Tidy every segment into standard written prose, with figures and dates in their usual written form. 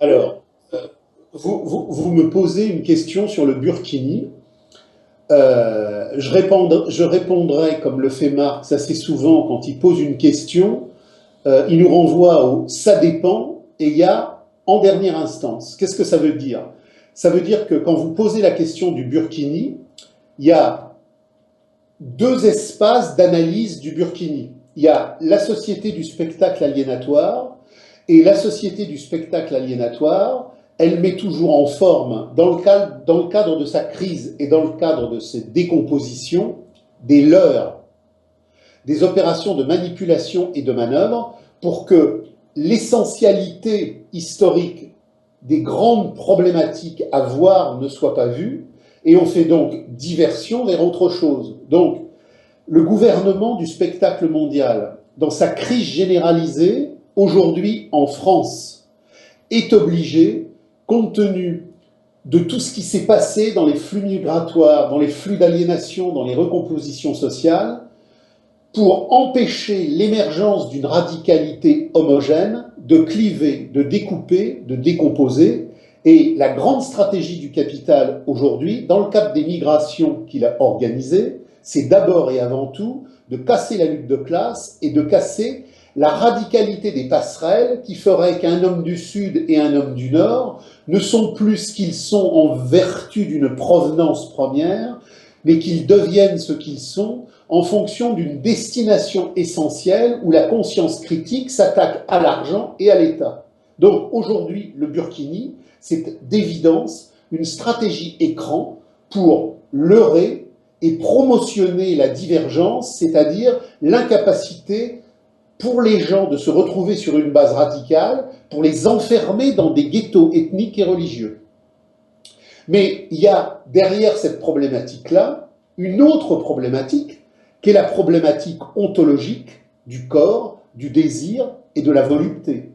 Alors, vous me posez une question sur le Burkini. Je répondrai comme le fait Marx assez souvent quand il pose une question. Il nous renvoie au ça dépend et il y a en dernière instance. Qu'est-ce que ça veut dire? Ça veut dire que quand vous posez la question du Burkini, il y a deux espaces d'analyse du Burkini. Il y a la société du spectacle aliénatoire, et la société du spectacle aliénatoire, elle met toujours en forme, dans le cadre de sa crise et dans le cadre de ses décompositions, des leurres, des opérations de manipulation et de manœuvre pour que l'essentialité historique des grandes problématiques à voir ne soit pas vue, et on fait donc diversion vers autre chose. Donc, le gouvernement du spectacle mondial, dans sa crise généralisée, aujourd'hui en France, est obligé, compte tenu de tout ce qui s'est passé dans les flux migratoires, dans les flux d'aliénation, dans les recompositions sociales, pour empêcher l'émergence d'une radicalité homogène, de cliver, de découper, de décomposer. Et la grande stratégie du capital aujourd'hui, dans le cadre des migrations qu'il a organisées, c'est d'abord et avant tout de casser la lutte de classe et de casser la radicalité des passerelles qui ferait qu'un homme du Sud et un homme du Nord ne sont plus ce qu'ils sont en vertu d'une provenance première, mais qu'ils deviennent ce qu'ils sont en fonction d'une destination essentielle où la conscience critique s'attaque à l'argent et à l'État. Donc aujourd'hui, le Burkini, c'est d'évidence une stratégie écran pour leurrer et promotionner la divergence, c'est-à-dire l'incapacité pour les gens de se retrouver sur une base radicale, pour les enfermer dans des ghettos ethniques et religieux. Mais il y a derrière cette problématique-là une autre problématique, qui est la problématique ontologique du corps, du désir et de la volupté.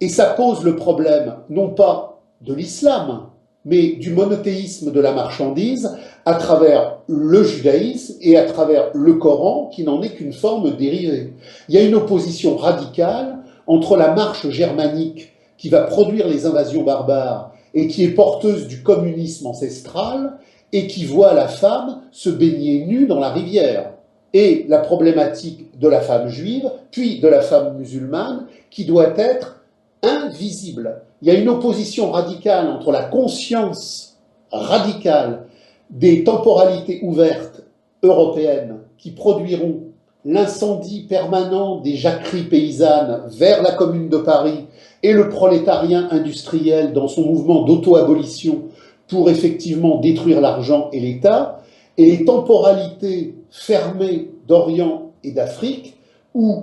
Et ça pose le problème non pas de l'islam, mais du monothéisme de la marchandise à travers le judaïsme et à travers le Coran, qui n'en est qu'une forme dérivée. Il y a une opposition radicale entre la marche germanique qui va produire les invasions barbares et qui est porteuse du communisme ancestral et qui voit la femme se baigner nue dans la rivière, et la problématique de la femme juive, puis de la femme musulmane, qui doit être invisible. Il y a une opposition radicale entre la conscience radicale des temporalités ouvertes européennes qui produiront l'incendie permanent des jacqueries paysannes vers la Commune de Paris et le prolétariat industriel dans son mouvement d'auto-abolition pour effectivement détruire l'argent et l'État, et les temporalités fermées d'Orient et d'Afrique où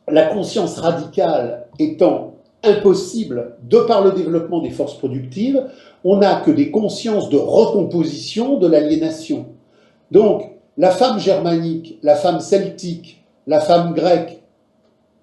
la conscience radicale étant impossible de par le développement des forces productives, on n'a que des consciences de recomposition de l'aliénation. Donc, la femme germanique, la femme celtique, la femme grecque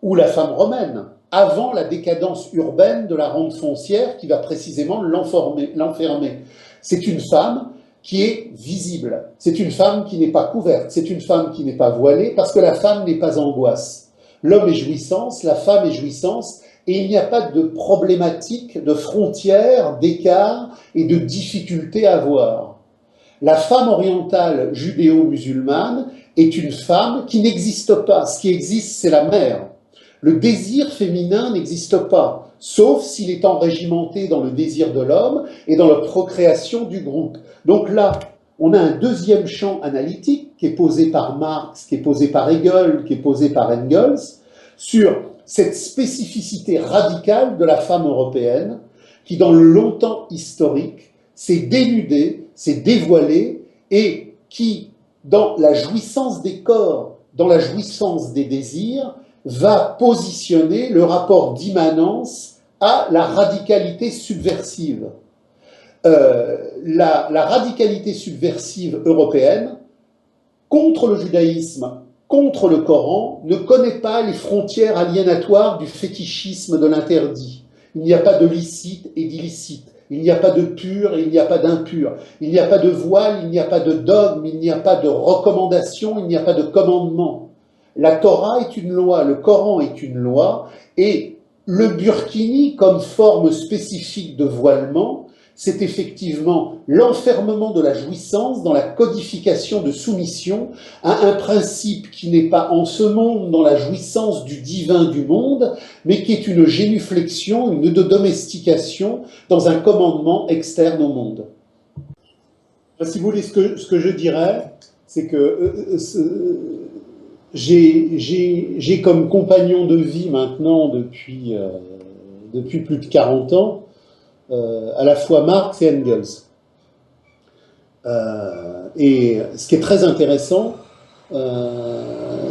ou la femme romaine, avant la décadence urbaine de la rente foncière qui va précisément l'enfermer, c'est une femme qui est visible, c'est une femme qui n'est pas couverte, c'est une femme qui n'est pas voilée, parce que la femme n'est pas angoisse. L'homme est jouissance, la femme est jouissance, et il n'y a pas de problématique de frontières, d'écart et de difficultés à voir. La femme orientale judéo-musulmane est une femme qui n'existe pas. Ce qui existe, c'est la mère. Le désir féminin n'existe pas, sauf s'il est enrégimenté dans le désir de l'homme et dans la procréation du groupe. Donc là, on a un deuxième champ analytique qui est posé par Marx, qui est posé par Hegel, qui est posé par Engels, sur cette spécificité radicale de la femme européenne qui, dans le longtemps historique, s'est dénudée, s'est dévoilée et qui, dans la jouissance des corps, dans la jouissance des désirs, va positionner le rapport d'immanence à la radicalité subversive. La radicalité subversive européenne, contre le judaïsme, contre le Coran, ne connaît pas les frontières aliénatoires du fétichisme de l'interdit. Il n'y a pas de licite et d'illicite. Il n'y a pas de pur et il n'y a pas d'impur. Il n'y a pas de voile, il n'y a pas de dogme, il n'y a pas de recommandation, il n'y a pas de commandement. La Torah est une loi, le Coran est une loi, et le burkini comme forme spécifique de voilement, c'est effectivement l'enfermement de la jouissance dans la codification de soumission à un principe qui n'est pas en ce monde dans la jouissance du divin du monde, mais qui est une génuflexion, une domestication dans un commandement externe au monde. Si vous voulez, ce que je dirais, c'est que j'ai comme compagnon de vie maintenant depuis plus de 40 ans, à la fois Marx et Engels. Et ce qui est très intéressant,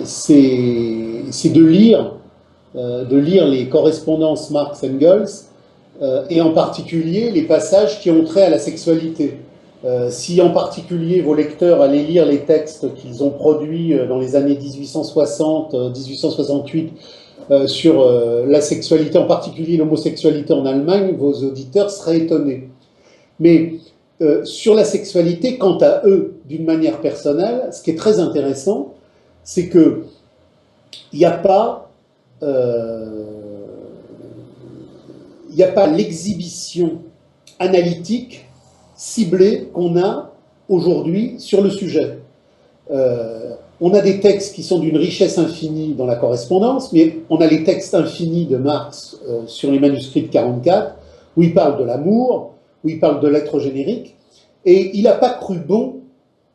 c'est de lire les correspondances Marx-Engels, et en particulier les passages qui ont trait à la sexualité. Si en particulier vos lecteurs allaient lire les textes qu'ils ont produits dans les années 1860-1868 sur la sexualité, en particulier l'homosexualité en Allemagne, vos auditeurs seraient étonnés. Mais sur la sexualité, quant à eux, d'une manière personnelle, ce qui est très intéressant, c'est qu'il n'y a pas l'exhibition analytique ciblée qu'on a aujourd'hui sur le sujet. On a des textes qui sont d'une richesse infinie dans la correspondance, mais on a les textes infinis de Marx sur les manuscrits de 44, où il parle de l'amour, où il parle de l'être générique, et il n'a pas cru bon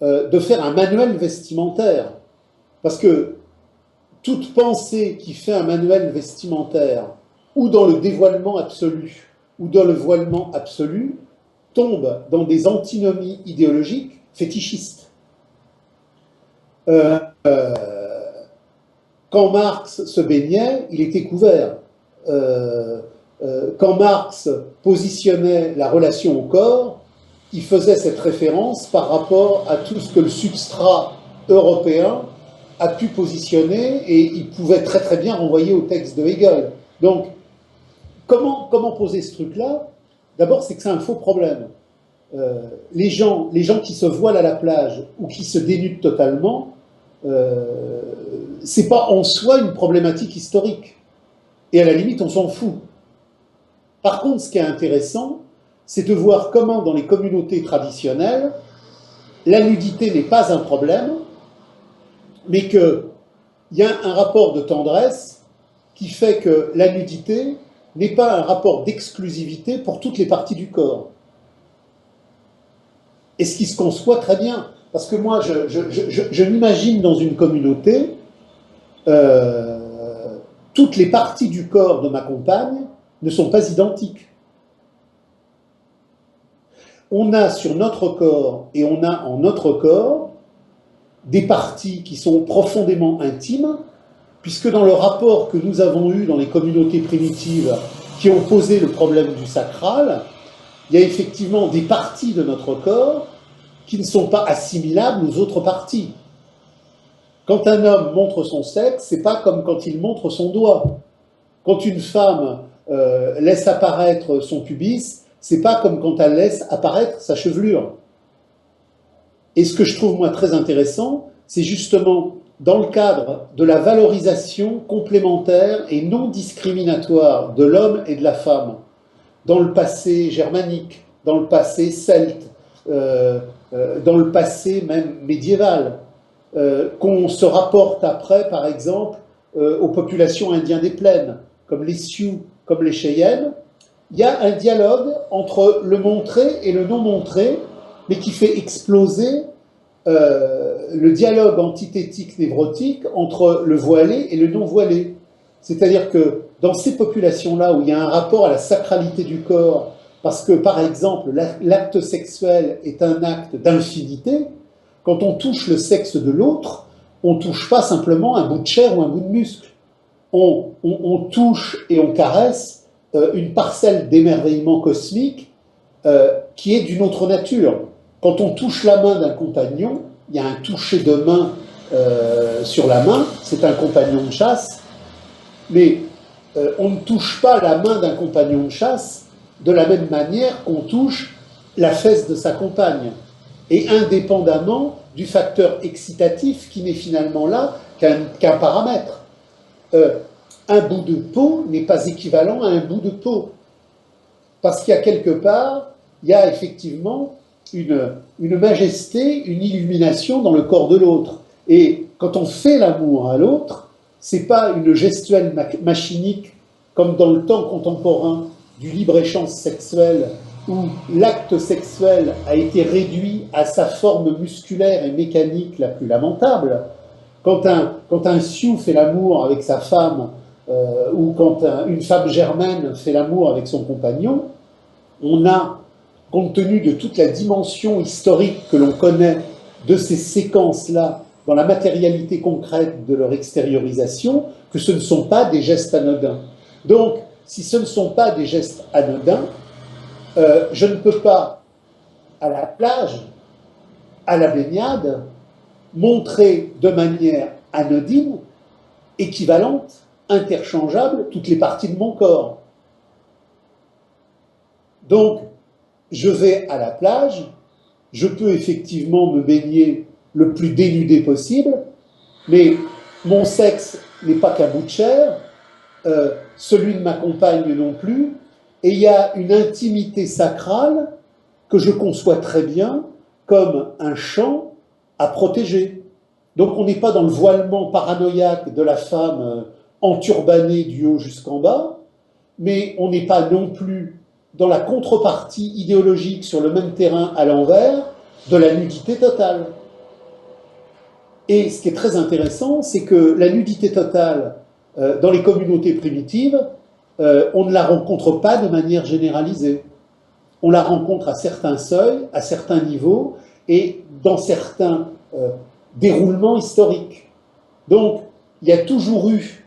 de faire un manuel vestimentaire, parce que toute pensée qui fait un manuel vestimentaire, ou dans le dévoilement absolu, ou dans le voilement absolu, tombe dans des antinomies idéologiques fétichistes. Quand Marx se baignait, il était couvert. Quand Marx positionnait la relation au corps, il faisait cette référence par rapport à tout ce que le substrat européen a pu positionner, et il pouvait très très bien renvoyer au texte de Hegel. Donc, comment poser ce truc-là? D'abord, c'est que c'est un faux problème. Les gens qui se voilent à la plage ou qui se dénudent totalement, c'est pas en soi une problématique historique. Et à la limite, on s'en fout. Par contre, ce qui est intéressant, c'est de voir comment, dans les communautés traditionnelles, la nudité n'est pas un problème, mais qu'il y a un rapport de tendresse qui fait que la nudité n'est pas un rapport d'exclusivité pour toutes les parties du corps. Et ce qui se conçoit très bien, parce que moi, je m'imagine dans une communauté, toutes les parties du corps de ma compagne ne sont pas identiques. On a sur notre corps, et on a en notre corps, des parties qui sont profondément intimes, puisque dans le rapport que nous avons eu dans les communautés primitives qui ont posé le problème du sacral, il y a effectivement des parties de notre corps qui ne sont pas assimilables aux autres parties. Quand un homme montre son sexe, c'est pas comme quand il montre son doigt. Quand une femme laisse apparaître son pubis, c'est pas comme quand elle laisse apparaître sa chevelure. Et ce que je trouve, moi, très intéressant, c'est justement dans le cadre de la valorisation complémentaire et non discriminatoire de l'homme et de la femme, dans le passé germanique, dans le passé celte, dans le passé même médiéval, qu'on se rapporte après, par exemple, aux populations indiennes des plaines, comme les Sioux, comme les Cheyennes, il y a un dialogue entre le montré et le non montré, mais qui fait exploser le dialogue antithétique névrotique entre le voilé et le non voilé. C'est-à-dire que dans ces populations-là où il y a un rapport à la sacralité du corps, parce que par exemple l'acte sexuel est un acte d'infinité, quand on touche le sexe de l'autre, on ne touche pas simplement un bout de chair ou un bout de muscle. On touche et on caresse une parcelle d'émerveillement cosmique qui est d'une autre nature. Quand on touche la main d'un compagnon, il y a un toucher de main sur la main, c'est un compagnon de chasse, mais on ne touche pas la main d'un compagnon de chasse de la même manière qu'on touche la fesse de sa compagne, et indépendamment du facteur excitatif qui n'est finalement là qu'un paramètre. un bout de peau n'est pas équivalent à un bout de peau. Parce qu'il y a quelque part, il y a effectivement une majesté, une illumination dans le corps de l'autre. Et quand on fait l'amour à l'autre, ce n'est pas une gestuelle machinique comme dans le temps contemporain du libre-échange sexuel où l'acte sexuel a été réduit à sa forme musculaire et mécanique la plus lamentable. Quand un sioux fait l'amour avec sa femme ou quand une femme germaine fait l'amour avec son compagnon, on a, compte tenu de toute la dimension historique que l'on connaît de ces séquences-là dans la matérialité concrète de leur extériorisation, que ce ne sont pas des gestes anodins. Donc, si ce ne sont pas des gestes anodins, je ne peux pas, à la plage, à la baignade, montrer de manière anodine, équivalente, interchangeable, toutes les parties de mon corps. Donc, je vais à la plage, je peux effectivement me baigner le plus dénudé possible, mais mon sexe n'est pas qu'un bout de chair, celui de ma compagne non plus, et il y a une intimité sacrale que je conçois très bien comme un champ à protéger. Donc on n'est pas dans le voilement paranoïaque de la femme enturbanée du haut jusqu'en bas, mais on n'est pas non plus dans la contrepartie idéologique sur le même terrain à l'envers de la nudité totale. Et ce qui est très intéressant, c'est que la nudité totale, dans les communautés primitives, on ne la rencontre pas de manière généralisée. On la rencontre à certains seuils, à certains niveaux et dans certains déroulements historiques. Donc, il y a toujours eu,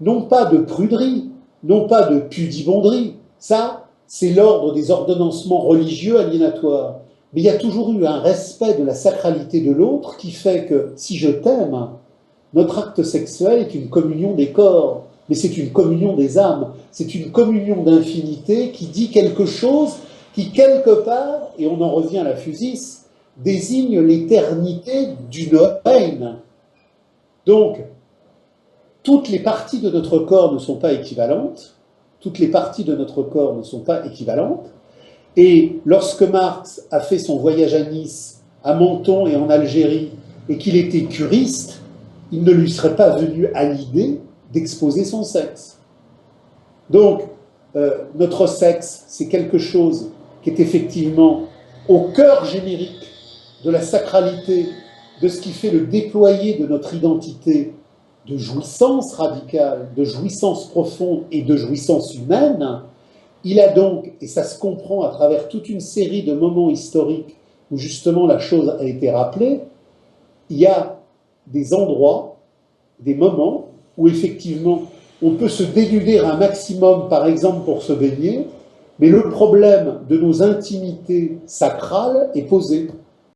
non pas de pruderie, non pas de pudibonderie, ça, c'est l'ordre des ordonnancements religieux aliénatoires. Mais il y a toujours eu un respect de la sacralité de l'autre qui fait que, si je t'aime, notre acte sexuel est une communion des corps, mais c'est une communion des âmes, c'est une communion d'infinité qui dit quelque chose qui, quelque part, et on en revient à la physis, désigne l'éternité d'une reine. Donc, toutes les parties de notre corps ne sont pas équivalentes, toutes les parties de notre corps ne sont pas équivalentes, et lorsque Marx a fait son voyage à Nice, à Menton et en Algérie, et qu'il était curiste, il ne lui serait pas venu à l'idée d'exposer son sexe. Donc, notre sexe, c'est quelque chose qui est effectivement au cœur générique de la sacralité, de ce qui fait le déployer de notre identité de jouissance radicale, de jouissance profonde et de jouissance humaine. Il a donc, et ça se comprend à travers toute une série de moments historiques où justement la chose a été rappelée, il y a des endroits, des moments où effectivement on peut se dénuder un maximum, par exemple pour se baigner, mais le problème de nos intimités sacrales est posé.